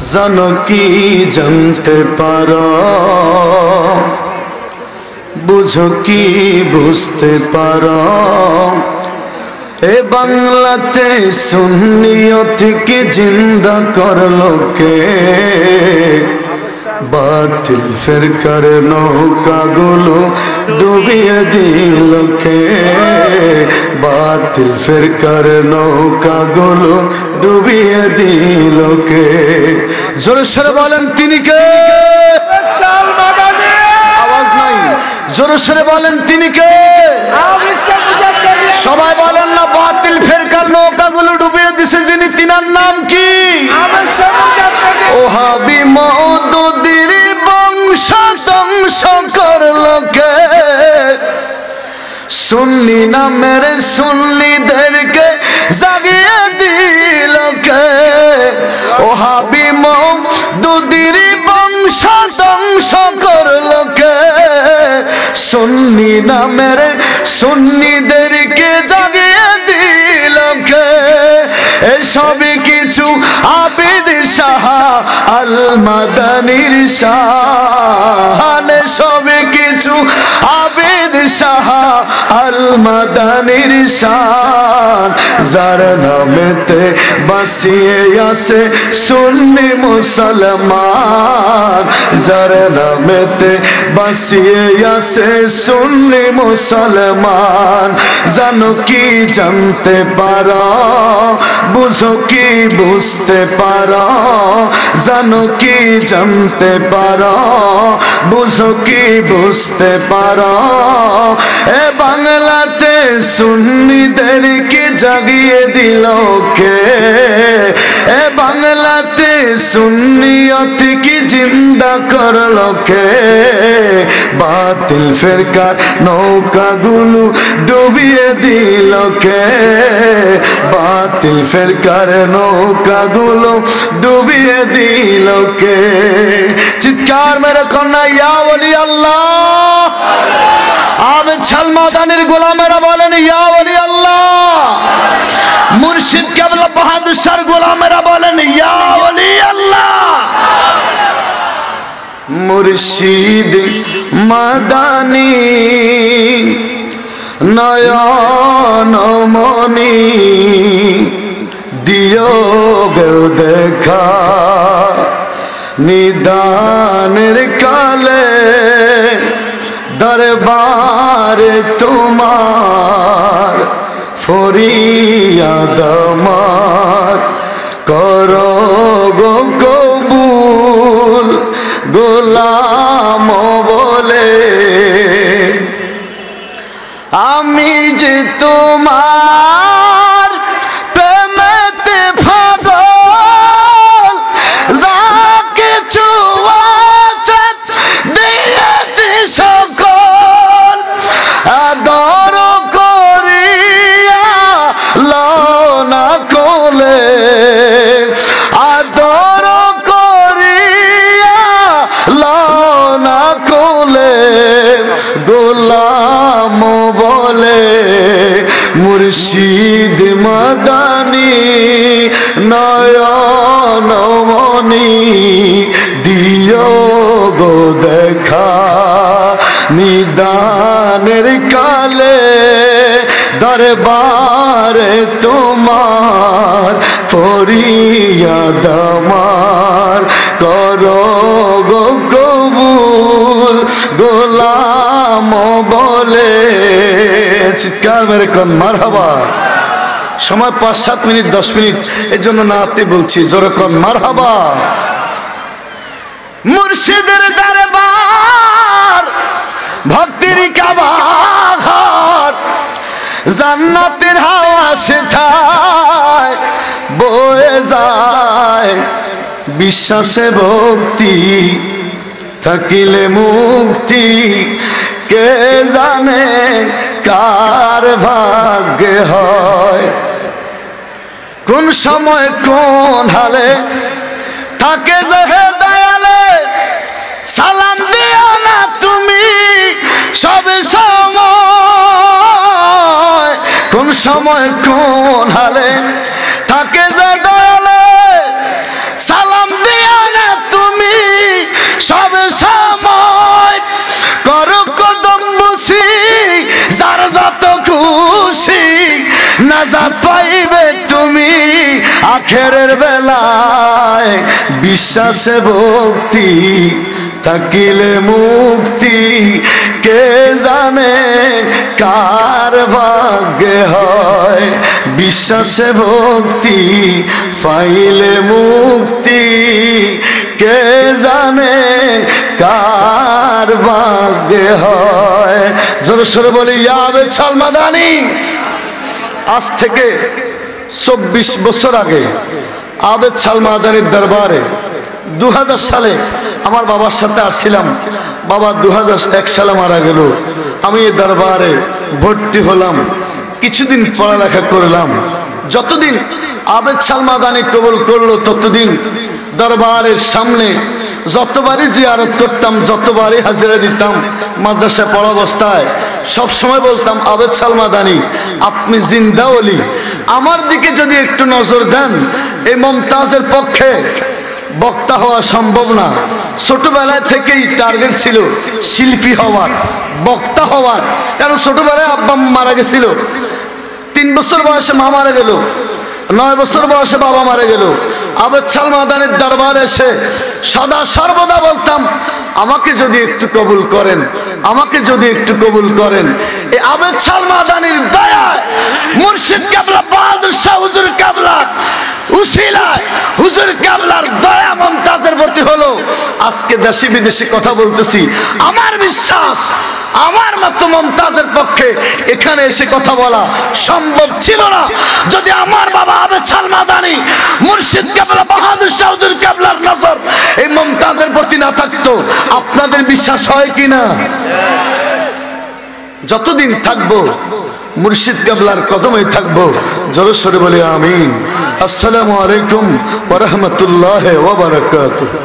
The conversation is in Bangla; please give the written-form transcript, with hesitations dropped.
জানো কি জানতে পারো, বুঝো কি বুঝতে পারো, এ বাংলাতে সুন্নিয়তকে জিন্দা করলো কে? বাতিল ফিরকার নৌকাগুলো ডুবিয়ে দিল কে? বাতিল ফিরকার নৌকাগুলো ডুবিয়ে দিল কে? জোরে সোরে বলেন তিনি কে? আওয়াজ নাই, জোরে সোরে বলেন তিনি কে? সবাই বলেন না, বাতিল ফিরকার নৌকাগুলো ডুবিয়ে দিছে যিনি, তিনার নাম কি? ওহাবি মওদুদির বংশ ধ্বংস করলো কে? সুন্নি নামের সুন্নিদেরকে জাগিয়ে দিল কে? ওহাবি মওদুদির বংশ ধ্বংস করলো কে? সুন্নি নামের সুন্নিদেরকে জাগিয়ে দিল কে? এসবই কিছু আবিদ শাহ আল মাদানির শান, সবই কিছু আবিদ শাহ আল মাদানির শান, যার নামেতে বাসিয়ে আছে সুন্নি মুসলমান, যার নামেতে বাসিয়ে আছে সুন্নি মুসলমান। জানো কি জানতে পারো, বুঝো কি বুঝতে পারো, জানো কি জানতে পারো, বুঝো কি বুঝতে পারো, এ বাংলাতে সুন্নিদেরকে জাগিয়ে দিল কে? এ বাংলাতে সুন্নিয়তকে জিন্দা করলো কে? বাতিল ফিরকার নৌকাগুলো ডুবিয়ে দিল কে? বাতিল ফিরকার নৌকাগুলো ডুবিয়ে দিল কে? চিৎকার মেরে কন্যা ইয়া ওলি আল্লাহ। আবেদ শাহ মাদানির গোলামেরা বলেন ইয়া ওলি আল্লাহ। মুর্শিদ কেবলা বাহাদুর শাহর গোলামেরা বলেন ইয়া ওলি আল্লাহ। মুর্শিদ মাদানি নয়নমণি দিও গো দেখা, নিদানের কালে দরবার তোমার, ফরিয়াদ আমার করো গো কবুল গোলাম বলে। আমি যে তোমার প্রেমেতে পাগল, যা কিছু আছে দিয়েছি সকল, আদর করিয়া লও না কোলে, আদর করিয়া লও না কোলে, গোলাম বলে। মুর্শিদ মাদানি নয়নমণি দিও গো দেখা, নিদানের কালে দরবারে তোমার, ফরিয়াদ আমার করো গো কবুল গোলাম বলে। চিৎকার মেরে কোন মারহাবা। সময় 5-7 মিনিট 10 মিনিট, এর জন্য নাতে বলছি, জোরে কোন মারহাবা। মুর্শিদের দরবার ভক্তির কাবাঘর, জান্নাতের হাওয়া সেথায় বয়ে যায়, বিশ্বাসে ভক্তি থাকিলে মুক্তি, কে জানে কার ভাগ্যে হয়। কোন সময় কোন হালে থাকে যে দয়ালে, সালাম দিও না তুমি সব সময়। কোন সময় কোন হালে থাকে যে দয়ালে, সালাম দিও নাজাত পাইবে তুমি আখেরের বেলায়, বিশ্বাসে ভক্তি থাকিলে মুক্তি, কে জানে কার ভাগ্যে হয়। বিশ্বাসে ভক্তি পাইলে মুক্তি, কে জানে কার ভাগ্যে হয়। জোরে সোরে বলি ইয়া আবেছাল মাদানী। আজ থেকে 24 বছর আগে আবেছাল মাদানীর দরবারে 2000 সালে আমার বাবার সাথে আসছিলাম। বাবা 2001 সালে মারা গেল। আমি এই দরবারে ভর্তি হলাম, কিছুদিন পড়ালেখা করলাম। যতদিন আবেছাল মাদানী কবুল করলো ততদিন দরবারের সামনে যতবারই জিয়ারত করতাম, যতবারই হাজিরা দিতাম, মাদ্রাসায় পড়া অবস্থায় সবসময় বলতাম আবেছাল মাদানী আপনি জিন্দা ওলি, আমার দিকে যদি একটু নজর দেন। এই মমতাজের পক্ষে বক্তা হওয়া সম্ভব না। ছোটবেলায় থেকেই টার্গেট ছিল শিল্পী হওয়ার, বক্তা হওয়ার। কারণ ছোটবেলায় আব্বা মারা গেছিল, 3 বছর বয়সে মা মারা গেল, 9 বছর বয়সে বাবা মারা গেল। আবেছাল মাদানীর দরবারে এসে সদা সর্বদা বলতাম আমাকে যদি একটু কবুল করেন, আমাকে যদি একটু কবুল করেন। এই আবেছাল মাদানীর দয়ায় মুর্শিদ কেবলা বাহাদুর শাহ হুজুর কেবলা উসিলায় হুজুর কেবলার দয়া মমতাজের প্রতি হলো। আজকে দেশি বিদেশি কথা বলতেছি, আমার বিশ্বাস আমার মতো মমতাজের পক্ষে এখানে এসে কথা বলা সম্ভব ছিল না যদি আমার বাবা আবেছাল মাদানী মুর্শিদ কেবলা বাহাদুর শাহ হুজুর কেবলার নজর এই মমতাজের প্রতি না থাকতো। আপনাদের বিশ্বাস হয় কিনা? যতদিন থাকবো মুর্শিদ কেবলার কদমে থাকবো। জোরে সোরে বলি আমিন। আসসালামু আলাইকুম ওয়া রাহমাতুল্লাহি ওয়া বারাকাতুহু।